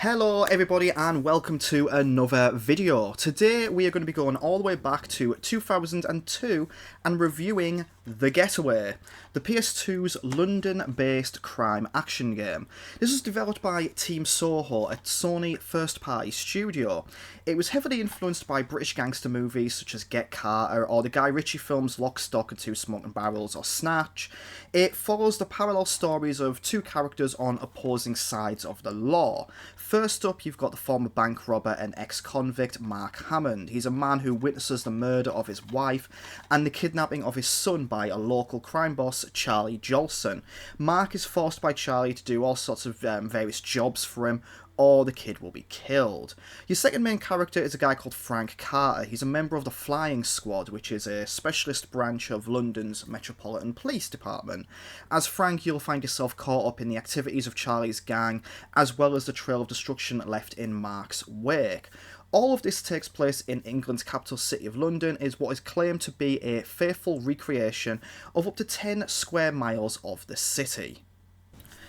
Hello everybody and welcome to another video. Today we are going to be going all the way back to 2002 and reviewing The Getaway, the PS2's London-based crime action game. This was developed by Team Soho, a Sony first-party studio. It was heavily influenced by British gangster movies such as Get Carter or the Guy Ritchie films Lock, Stock and Two Smoking Barrels or Snatch. It follows the parallel stories of two characters on opposing sides of the law. First up, you've got the former bank robber and ex-convict Mark Hammond. He's a man who witnesses the murder of his wife and the kidnapping of his son by a local crime boss, Charlie Jolson. Mark is forced by Charlie to do all sorts of various jobs for him, or the kid will be killed. Your second main character is a guy called Frank Carter. He's a member of the Flying Squad, which is a specialist branch of London's Metropolitan Police Department. As Frank, you'll find yourself caught up in the activities of Charlie's gang, as well as the trail of destruction left in Mark's wake. All of this takes place in England's capital city of London, is what is claimed to be a faithful recreation of up to 10 square miles of the city.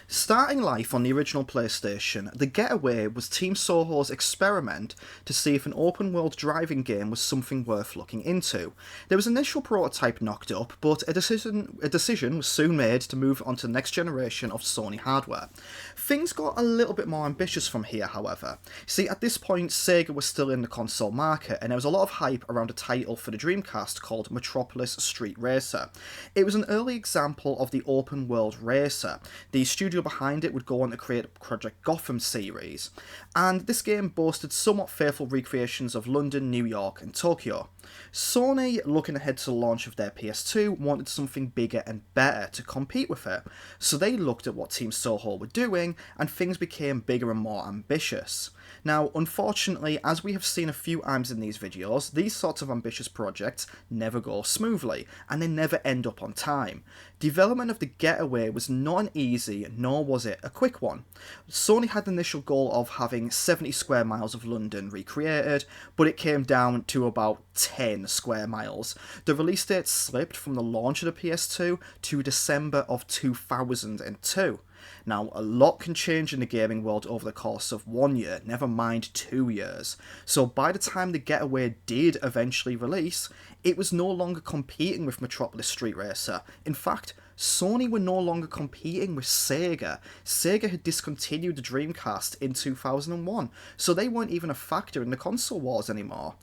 Starting life on the original PlayStation, The Getaway was Team Soho's experiment to see if an open-world driving game was something worth looking into. There was an initial prototype knocked up, but a decision was soon made to move on to the next generation of Sony hardware. Things got a little bit more ambitious from here, however. See, at this point, Sega was still in the console market, and there was a lot of hype around a title for the Dreamcast called Metropolis Street Racer. It was an early example of the open-world racer. The studio behind it would go on to create Project Gotham series, and this game boasted somewhat faithful recreations of London, New York and Tokyo. Sony, looking ahead to the launch of their PS2, wanted something bigger and better to compete with it, so they looked at what Team Soho were doing and things became bigger and more ambitious. Now, unfortunately, as we have seen a few times in these videos, these sorts of ambitious projects never go smoothly, and they never end up on time. Development of The Getaway was not an easy, nor was it a quick one. Sony had the initial goal of having 70 square miles of London recreated, but it came down to about 10 square miles. The release date slipped from the launch of the PS2 to December of 2002. Now, a lot can change in the gaming world over the course of 1 year, never mind 2 years. So by the time The Getaway did eventually release, it was no longer competing with Metropolis Street Racer. In fact, Sony were no longer competing with Sega. Sega had discontinued the Dreamcast in 2001, so they weren't even a factor in the console wars anymore.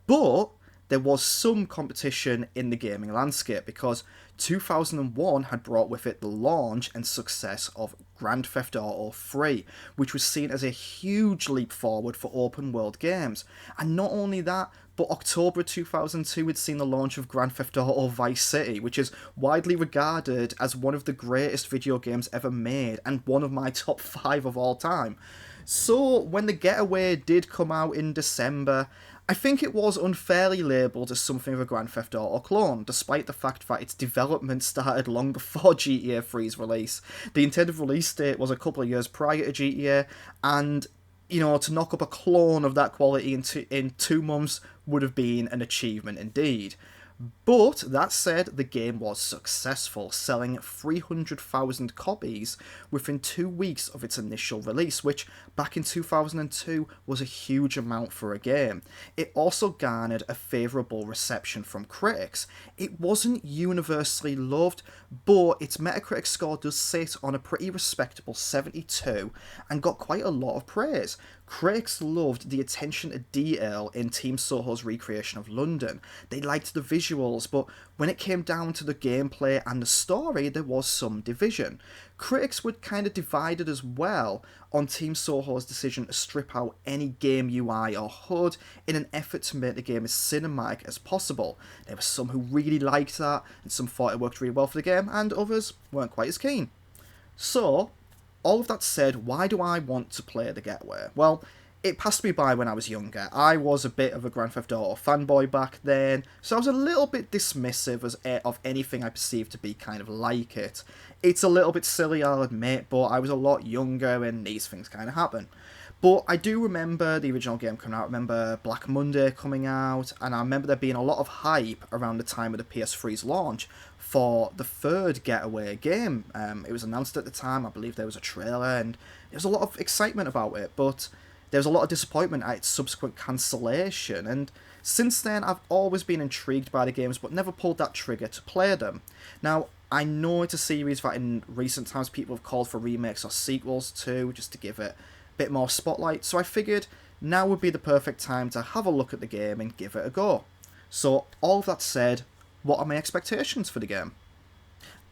But there was some competition in the gaming landscape because 2001 had brought with it the launch and success of Grand Theft Auto 3, which was seen as a huge leap forward for open world games. And not only that, but October 2002 had seen the launch of Grand Theft Auto Vice City, which is widely regarded as one of the greatest video games ever made and one of my top 5 of all time. So when The Getaway did come out in December, I think it was unfairly labelled as something of a Grand Theft Auto clone, despite the fact that its development started long before GTA 3's release. The intended release date was a couple of years prior to GTA, and to knock up a clone of that quality in 2 months would have been an achievement indeed. But, that said, the game was successful, selling 300,000 copies within 2 weeks of its initial release, which, back in 2002, was a huge amount for a game. It also garnered a favourable reception from critics. It wasn't universally loved, but its Metacritic score does sit on a pretty respectable 72, and got quite a lot of praise. Critics loved the attention to detail in Team Soho's recreation of London. They liked the visuals, but when it came down to the gameplay and the story, there was some division. Critics were kind of divided as well on Team Soho's decision to strip out any game UI or HUD in an effort to make the game as cinematic as possible. There were some who really liked that, and some thought it worked really well for the game, and others weren't quite as keen. So, all of that said, why do I want to play The Getaway? Well, it passed me by when I was younger. I was a bit of a Grand Theft Auto fanboy back then, so I was a little bit dismissive of anything I perceived to be kind of like it. It's a little bit silly, I'll admit, but I was a lot younger and these things kind of happen. But I do remember the original game coming out. I remember Black Monday coming out, and I remember there being a lot of hype around the time of the PS3's launch for the third Getaway game. It was announced at the time, I believe there was a trailer, and there was a lot of excitement about it, but there was a lot of disappointment at its subsequent cancellation, and since then I've always been intrigued by the games, but never pulled that trigger to play them. Now, I know it's a series that in recent times people have called for remakes or sequels to, just to give it bit more spotlight, so I figured now would be the perfect time to have a look at the game and give it a go. So all of that said, what are my expectations for the game?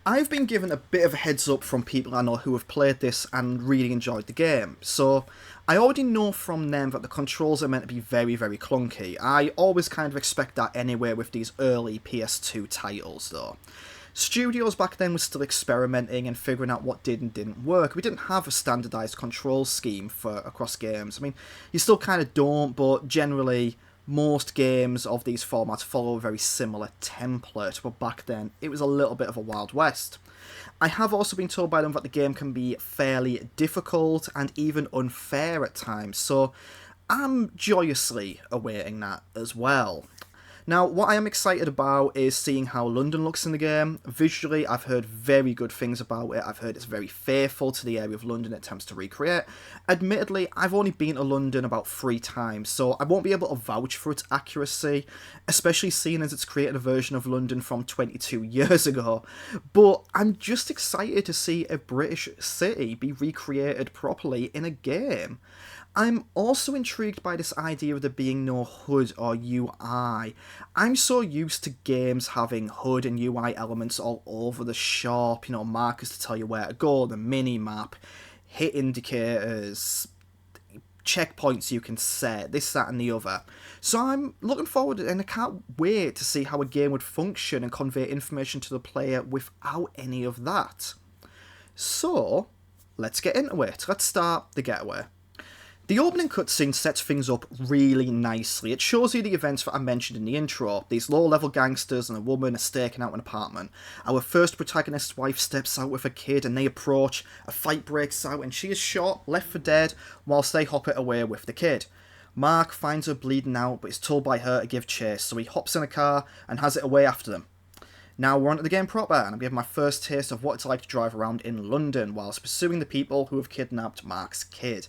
I've been given a bit of a heads up from people I know who have played this and really enjoyed the game, so I already know from them that the controls are meant to be very, very clunky. I always kind of expect that anyway with these early PS2 titles though. Studios back then were still experimenting and figuring out what did and didn't work. We didn't have a standardised control scheme for across games. I mean, you still kind of don't, but generally most games of these formats follow a very similar template, but back then it was a little bit of a Wild West. I have also been told by them that the game can be fairly difficult and even unfair at times, so I'm joyously awaiting that as well. Now, what I am excited about is seeing how London looks in the game. Visually, I've heard very good things about it. I've heard it's very faithful to the area of London it attempts to recreate. Admittedly, I've only been to London about 3 times, so I won't be able to vouch for its accuracy, especially seeing as it's created a version of London from 22 years ago. But I'm just excited to see a British city be recreated properly in a game. I'm also intrigued by this idea of there being no HUD or UI. I'm so used to games having HUD and UI elements all over the shop, markers to tell you where to go, the mini-map, hit indicators, checkpoints you can set, this, that and the other. So I'm looking forward and I can't wait to see how a game would function and convey information to the player without any of that. So, let's get into it. Let's start the Getaway. The opening cutscene sets things up really nicely. It shows you the events that I mentioned in the intro. These low-level gangsters and a woman are staking out an apartment. Our first protagonist's wife steps out with a kid and they approach. A fight breaks out and she is shot, left for dead, whilst they hop it away with the kid. Mark finds her bleeding out but is told by her to give chase, so he hops in a car and has it away after them. Now we're on to the game proper, and I'm giving my first taste of what it's like to drive around in London whilst pursuing the people who have kidnapped Mark's kid.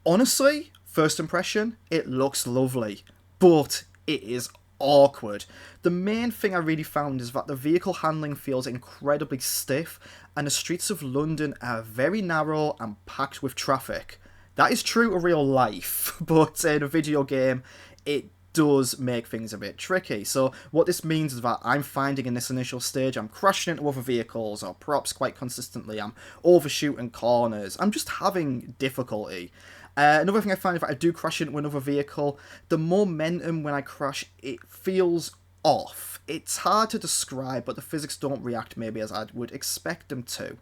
Honestly, first impression, it looks lovely, but it is awkward. The main thing I really found is that the vehicle handling feels incredibly stiff, and the streets of London are very narrow and packed with traffic. That is true to real life, but in a video game, it does make things a bit tricky. So what this means is that I'm finding in this initial stage I'm crashing into other vehicles or props quite consistently, I'm overshooting corners, I'm just having difficulty. Another thing I find, if I do crash into another vehicle, the momentum when I crash, it feels off. It's hard to describe, but the physics don't react maybe as I would expect them to.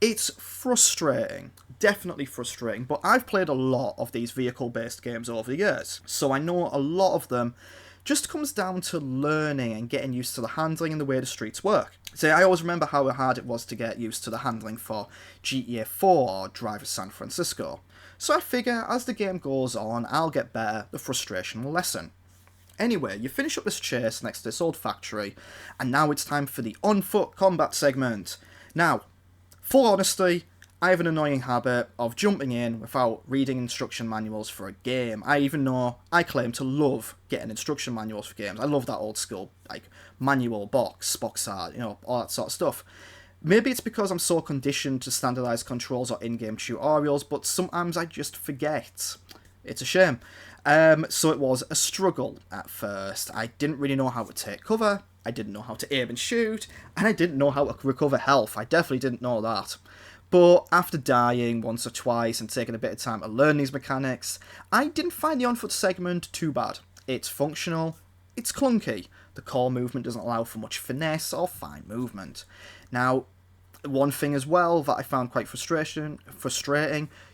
It's frustrating, definitely frustrating, but I've played a lot of these vehicle-based games over the years, so I know a lot of them just comes down to learning and getting used to the handling and the way the streets work. So I always remember how hard it was to get used to the handling for GTA 4 or Drive to San Francisco. So I figure as the game goes on, I'll get better, the frustration will lessen. Anyway, you finish up this chase next to this old factory, and now it's time for the on-foot combat segment. Now, full honesty, I have an annoying habit of jumping in without reading instruction manuals for a game. I claim to love getting instruction manuals for games. I love that old school, manual, box art, all that sort of stuff. Maybe it's because I'm so conditioned to standardised controls or in-game tutorials, but sometimes I just forget. It's a shame. So it was a struggle at first. I didn't really know how to take cover, I didn't know how to aim and shoot, and I didn't know how to recover health. I definitely didn't know that. But after dying once or twice and taking a bit of time to learn these mechanics, I didn't find the on-foot segment too bad. It's functional, it's clunky, the core movement doesn't allow for much finesse or fine movement. Now, One thing as well that I found quite frustrating,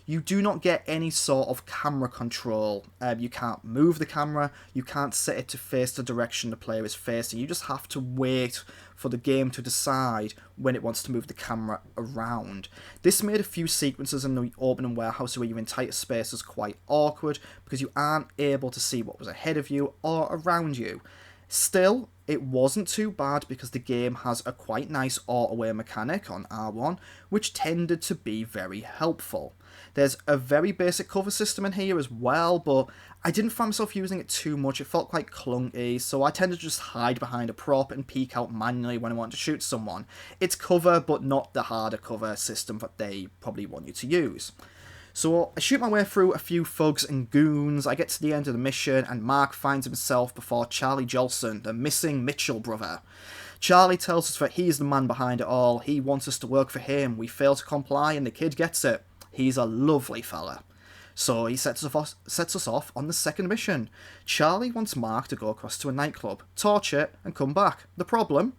you do not get any sort of camera control. You can't move the camera, you can't set it to face the direction the player is facing. You just have to wait for the game to decide when it wants to move the camera around. This made a few sequences in the opening warehouse where you're in tighter spaces quite awkward because you aren't able to see what was ahead of you or around you. Still, it wasn't too bad because the game has a quite nice auto-away mechanic on R1, which tended to be very helpful. There's a very basic cover system in here as well, but I didn't find myself using it too much. It felt quite clunky, so I tended to just hide behind a prop and peek out manually when I want to shoot someone. It's cover, but not the harder cover system that they probably want you to use. So I shoot my way through a few thugs and goons, I get to the end of the mission, and Mark finds himself before Charlie Jolson, the missing Mitchell brother. Charlie tells us that he's the man behind it all, he wants us to work for him, we fail to comply and the kid gets it. He's a lovely fella. So he sets us off on the second mission. Charlie wants Mark to go across to a nightclub, torch it, and come back. The problem?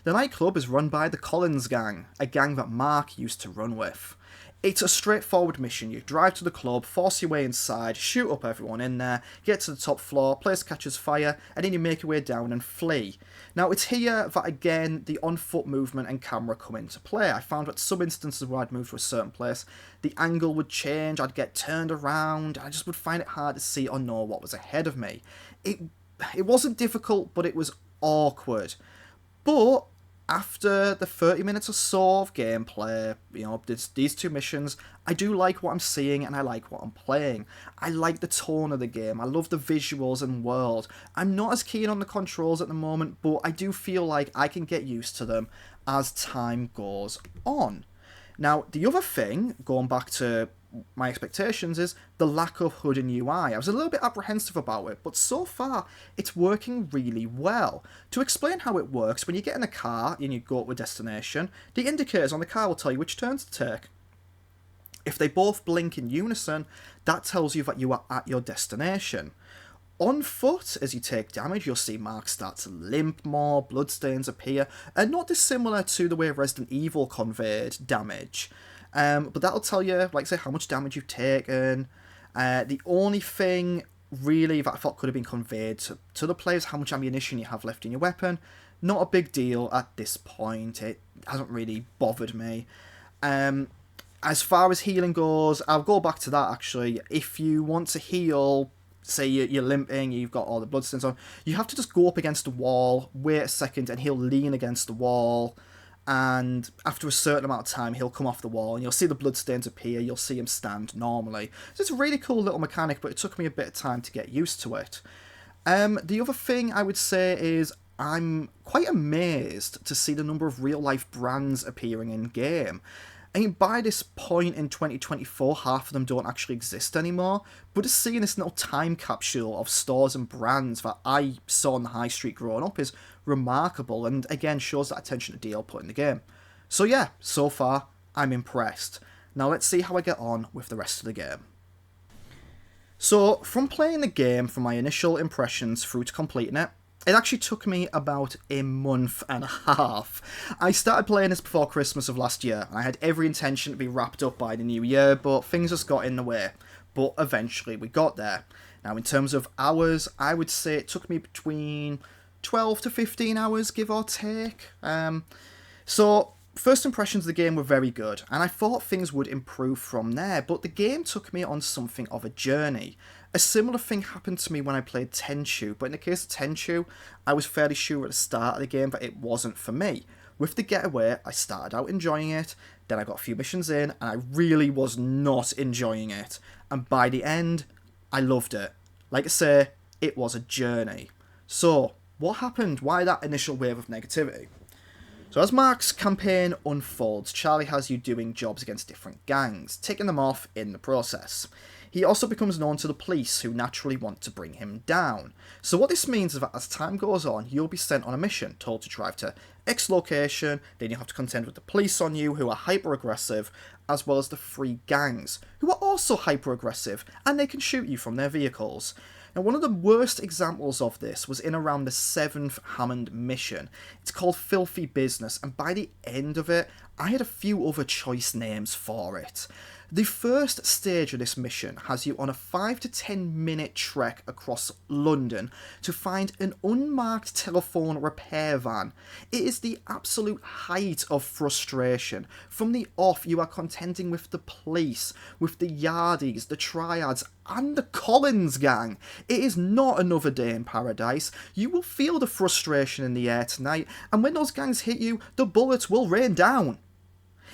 The nightclub is run by the Collins gang, a gang that Mark used to run with. It's a straightforward mission. You drive to the club, force your way inside, shoot up everyone in there, get to the top floor, place catches fire, and then you make your way down and flee. Now, it's here that, again, the on-foot movement and camera come into play. I found that some instances where I'd move to a certain place, the angle would change, I'd get turned around, I just would find it hard to see or know what was ahead of me. It wasn't difficult, but it was awkward. But after the 30 minutes or so of gameplay, these two missions, I do like what I'm seeing and I like what I'm playing. I like the tone of the game, I love the visuals and world. I'm not as keen on the controls at the moment, but I do feel like I can get used to them as time goes on. Now, the other thing, going back to my expectations, is the lack of HUD and UI. I was a little bit apprehensive about it, but so far it's working really well. To explain how it works, when you get in a car and you go to a destination, the indicators on the car will tell you which turns to take. If they both blink in unison, that tells you that you are at your destination. On foot, as you take damage, you'll see Mark start to limp more, bloodstains appear, and not dissimilar to the way Resident Evil conveyed damage. But that'll tell you, like say, how much damage you've taken. The only thing really that I thought could have been conveyed to the players, how much ammunition you have left in your weapon. Not a big deal at this point. It hasn't really bothered me. As far as healing goes, I'll go back to that actually. If you want to heal, say you're limping, you've got all the bloodstains on, you have to just go up against the wall, wait a second, and he'll lean against the wall. And after a certain amount of time, he'll come off the wall, and you'll see the bloodstains appear, you'll see him stand normally. So it's a really cool little mechanic, but it took me a bit of time to get used to it. The other thing I would say is I'm quite amazed to see the number of real-life brands appearing in-game. I mean, by this point in 2024, half of them don't actually exist anymore, but just seeing this little time capsule of stores and brands that I saw on the high street growing up is remarkable, and again shows that attention to detail put in the game. So yeah, so far, I'm impressed. Now let's see how I get on with the rest of the game. So, from playing the game, from my initial impressions through to completing it, it actually took me about a month and a half. I started playing this before Christmas of last year, and I had every intention to be wrapped up by the new year, but things just got in the way. But eventually we got there. Now in terms of hours, I would say it took me between 12 to 15 hours, give or take. So, first impressions of the game were very good, and I thought things would improve from there, but the game took me on something of a journey. A similar thing happened to me when I played Tenchu, but in the case of Tenchu, I was fairly sure at the start of the game that it wasn't for me. With the Getaway, I started out enjoying it, then I got a few missions in, and I really was not enjoying it. And by the end, I loved it. Like I say, it was a journey. So, what happened? Why that initial wave of negativity? So as Mark's campaign unfolds, Charlie has you doing jobs against different gangs, ticking them off in the process. He also becomes known to the police, who naturally want to bring him down. So what this means is that as time goes on, you'll be sent on a mission, told to drive to X location, then you have to contend with the police on you, who are hyper-aggressive, as well as the three gangs, who are also hyper-aggressive, and they can shoot you from their vehicles. Now, one of the worst examples of this was in around the 7th Hammond mission. It's called Filthy Business, and by the end of it, I had a few other choice names for it. The first stage of this mission has you on a 5 to 10 minute trek across London to find an unmarked telephone repair van. It is the absolute height of frustration. From the off, you are contending with the police, with the Yardies, the Triads, and the Collins gang. It is not another day in paradise. You will feel the frustration in the air tonight, and when those gangs hit you, the bullets will rain down.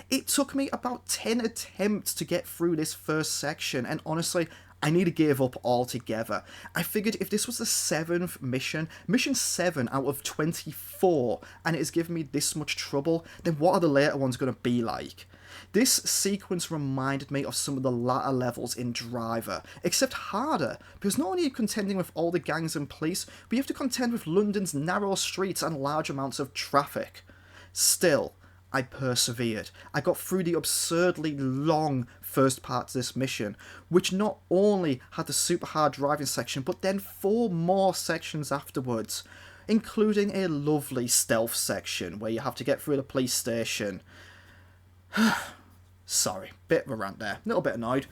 It took me about 10 attempts to get through this first section, and honestly, I need to give up altogether. I figured if this was the 7th mission 7 out of 24, and it has given me this much trouble, then what are the later ones going to be like? This sequence reminded me of some of the latter levels in Driver, except harder, because not only are you contending with all the gangs and police, but you have to contend with London's narrow streets and large amounts of traffic. Still, I persevered. I got through the absurdly long first part of this mission, which not only had the super hard driving section, but then 4 more sections afterwards, including a lovely stealth section where you have to get through the police station. Sorry, bit of a rant there, a little bit annoyed.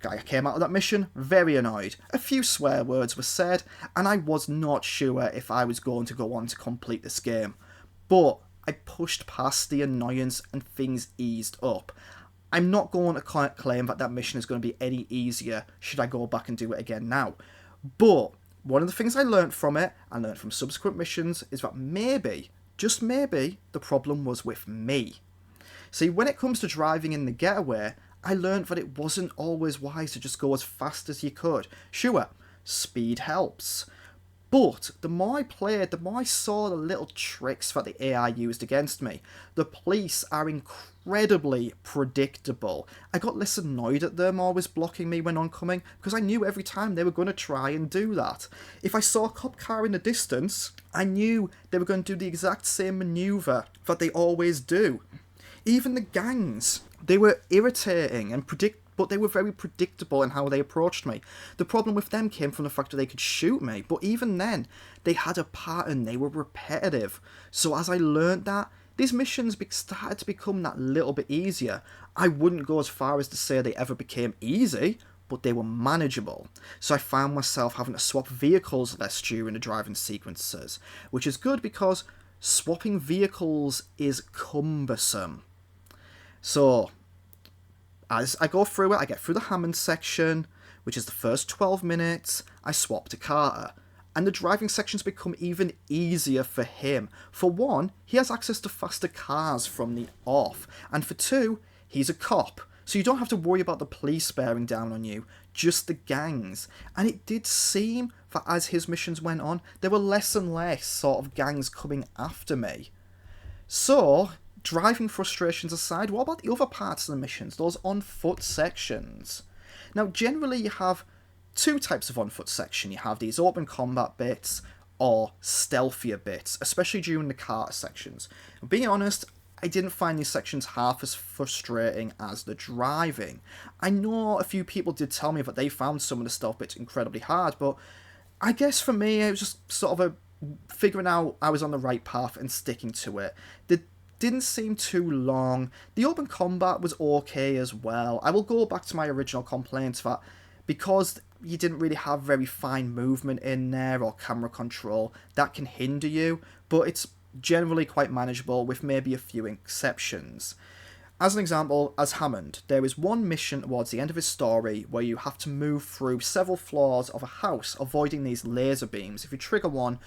I came out of that mission very annoyed. A few swear words were said, and I was not sure if I was going to go on to complete this game. But I pushed past the annoyance and things eased up. I'm not going to claim that that mission is going to be any easier should I go back and do it again now. But one of the things I learned from it, and learned from subsequent missions, is that maybe, just maybe, the problem was with me. See, when it comes to driving in the Getaway, I learned that it wasn't always wise to just go as fast as you could. Sure, speed helps. But the more I played, the more I saw the little tricks that the AI used against me. The police are incredibly predictable. I got less annoyed at them always blocking me when oncoming, because I knew every time they were going to try and do that. If I saw a cop car in the distance, I knew they were going to do the exact same manoeuvre that they always do. Even the gangs, they were irritating and but they were very predictable in how they approached me. The problem with them came from the fact that they could shoot me, but even then, they had a pattern, they were repetitive. So as I learned that, these missions started to become that little bit easier. I wouldn't go as far as to say they ever became easy, but they were manageable. So I found myself having to swap vehicles less during the driving sequences, which is good because swapping vehicles is cumbersome. So as I go through it, I get through the Hammond section, which is the first 12 minutes, I swap to Carter. And the driving sections become even easier for him. For one, he has access to faster cars from the off. And for two, he's a cop. So you don't have to worry about the police bearing down on you, just the gangs. And it did seem that as his missions went on, there were less and less sort of gangs coming after me. So driving frustrations aside, what about the other parts of the missions, those on-foot sections? Now, generally you have 2 types of on-foot section. You have these open combat bits or stealthier bits, especially during the Carter sections. And being honest, I didn't find these sections half as frustrating as the driving. I know a few people did tell me that they found some of the stealth bits incredibly hard, but I guess for me it was just sort of figuring out I was on the right path and sticking to it. The didn't seem too long. The open combat was okay as well. I will go back to my original complaints that because you didn't really have very fine movement in there or camera control, that can hinder you, but it's generally quite manageable with maybe a few exceptions. As an example, as Hammond, there is one mission towards the end of his story where you have to move through several floors of a house, avoiding these laser beams. If you trigger one,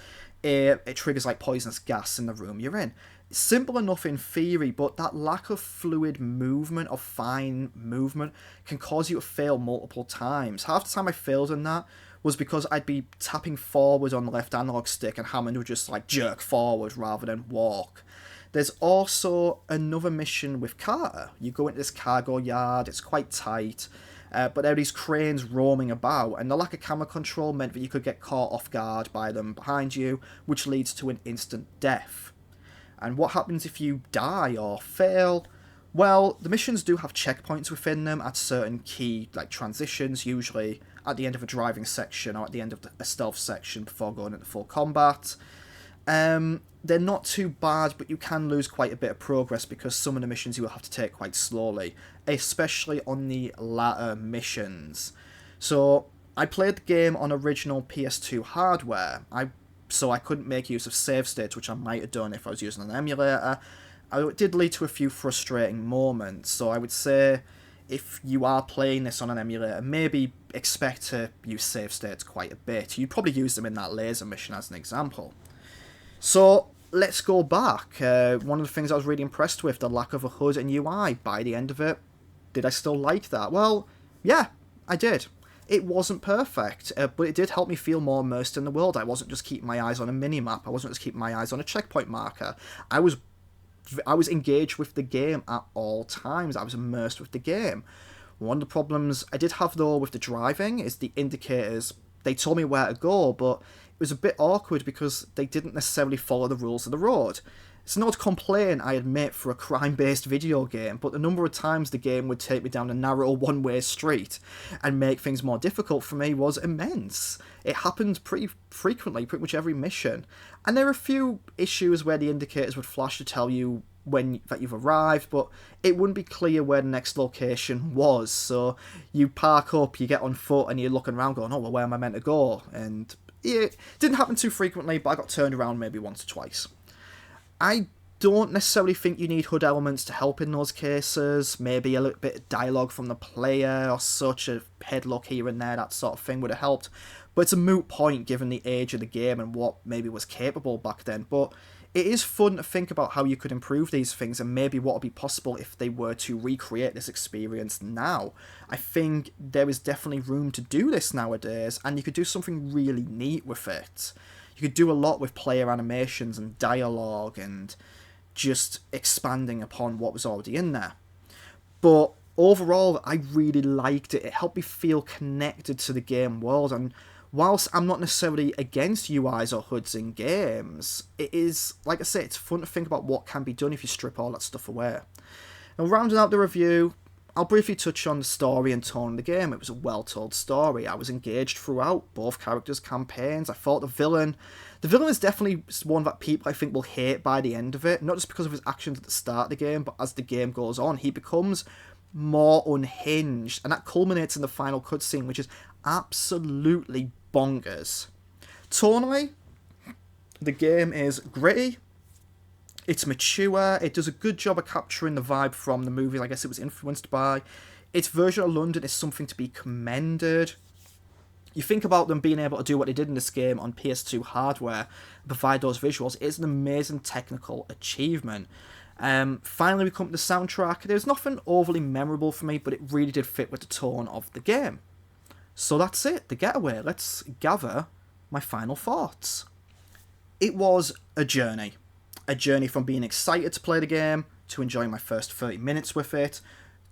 it triggers like poisonous gas in the room you're in. Simple enough in theory, but that lack of fluid movement, of fine movement, can cause you to fail multiple times. Half the time I failed in that was because I'd be tapping forward on the left analog stick and Hammond would just like jerk forward rather than walk. There's also another mission with Carter. You go into this cargo yard, it's quite tight, but there are these cranes roaming about, and the lack of camera control meant that you could get caught off guard by them behind you, which leads to an instant death. And what happens if you die or fail? Well, the missions do have checkpoints within them at certain key like transitions, usually at the end of a driving section or at the end of a stealth section before going into full combat. They're not too bad, but you can lose quite a bit of progress because some of the missions you will have to take quite slowly, especially on the latter missions. So I played the game on original PS2 hardware, so I couldn't make use of save states, which I might have done if I was using an emulator. It did lead to a few frustrating moments, so I would say if you are playing this on an emulator, maybe expect to use save states quite a bit. You'd probably use them in that laser mission as an example. So let's go back. One of the things I was really impressed with, the lack of a HUD and UI by the end of it. Did I still like that? Well, yeah, I did. It wasn't perfect, but it did help me feel more immersed in the world. I wasn't just keeping my eyes on a mini-map. I wasn't just keeping my eyes on a checkpoint marker. I was engaged with the game at all times. I was immersed with the game. One of the problems I did have, though, with the driving is the indicators. They told me where to go, but it was a bit awkward because they didn't necessarily follow the rules of the road. It's not a complaint, I admit, for a crime-based video game, but the number of times the game would take me down a narrow one-way street and make things more difficult for me was immense. It happened pretty frequently, pretty much every mission. And there are a few issues where the indicators would flash to tell you that you've arrived, but it wouldn't be clear where the next location was. So you park up, you get on foot, and you're looking around going, oh, well, where am I meant to go? And it didn't happen too frequently, but I got turned around maybe once or twice. I don't necessarily think you need HUD elements to help in those cases. Maybe a little bit of dialogue from the player or such, a head look here and there, that sort of thing would have helped. But it's a moot point given the age of the game and what maybe was capable back then. But it is fun to think about how you could improve these things and maybe what would be possible if they were to recreate this experience now. I think there is definitely room to do this nowadays, and you could do something really neat with it. You could do a lot with player animations and dialogue and just expanding upon what was already in there. But overall, I really liked it. It helped me feel connected to the game world, and whilst I'm not necessarily against UIs or HUDs in games, it is, like I say, it's fun to think about what can be done if you strip all that stuff away. Now, rounding out the review, I'll briefly touch on the story and tone of the game. It was a well-told story. I was engaged throughout both characters' campaigns. I thought the villain is definitely one that people I think will hate by the end of it, not just because of his actions at the start of the game, but as the game goes on, he becomes more unhinged, and that culminates in the final cutscene, which is absolutely bonkers. Tonally, the game is gritty, it's mature, it does a good job of capturing the vibe from the movie I guess it was influenced by. Its version of London is something to be commended. You think about them being able to do what they did in this game on PS2 hardware, provide those visuals, it's an amazing technical achievement. Finally, we come to the soundtrack. There's nothing overly memorable for me, but it really did fit with the tone of the game. So that's it, The Getaway. Let's gather my final thoughts. It was a journey. A journey from being excited to play the game, to enjoying my first 30 minutes with it,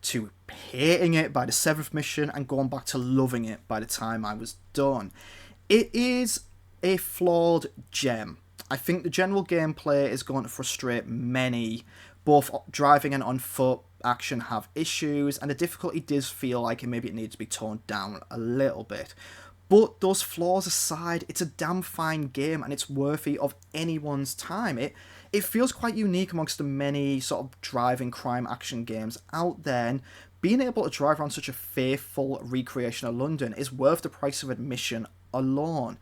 to hating it by the 7th mission, and going back to loving it by the time I was done. It is a flawed gem. I think the general gameplay is going to frustrate many. Both driving and on foot action have issues, and the difficulty does feel like maybe it needs to be toned down a little bit. But those flaws aside, it's a damn fine game, and it's worthy of anyone's time. It feels quite unique amongst the many sort of driving crime action games out there, and being able to drive around such a faithful recreation of London is worth the price of admission alone.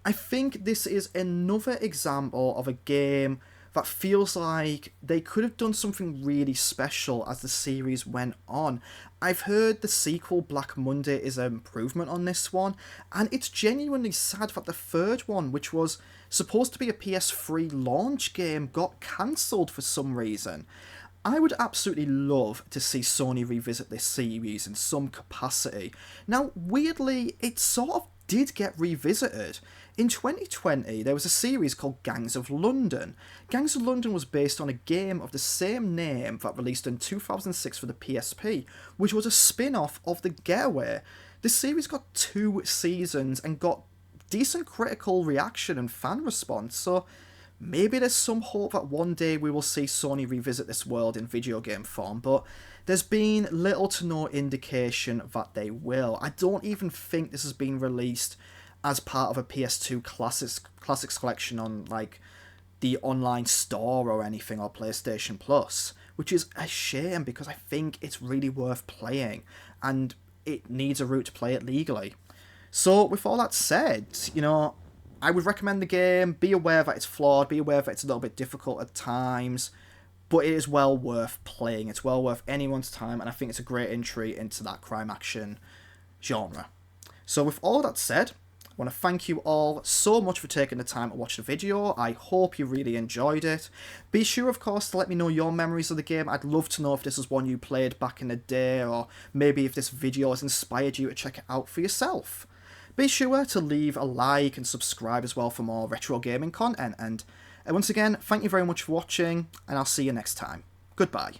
I think this is another example of a game that feels like they could have done something really special as the series went on. I've heard the sequel, Black Monday, is an improvement on this one, and it's genuinely sad that the third one, which was supposed to be a PS3 launch game, got cancelled for some reason. I would absolutely love to see Sony revisit this series in some capacity. Now, weirdly, it sort of did get revisited. In 2020, there was a series called Gangs of London. Gangs of London was based on a game of the same name that released in 2006 for the PSP, which was a spin-off of The Getaway. The series got 2 seasons and got decent critical reaction and fan response, so maybe there's some hope that one day we will see Sony revisit this world in video game form, but there's been little to no indication that they will. I don't even think this has been released as part of a PS2 Classics collection on, like, the online store or anything, or PlayStation Plus, which is a shame because I think it's really worth playing, and it needs a route to play it legally. So, with all that said, you know, I would recommend the game. Be aware that it's flawed, be aware that it's a little bit difficult at times, but it is well worth playing. It's well worth anyone's time, and I think it's a great entry into that crime action genre. So with all that said, I want to thank you all so much for taking the time to watch the video. I hope you really enjoyed it. Be sure, of course, to let me know your memories of the game. I'd love to know if this is one you played back in the day, or maybe if this video has inspired you to check it out for yourself. Be sure to leave a like and subscribe as well for more retro gaming content. And once again, thank you very much for watching, and I'll see you next time. Goodbye.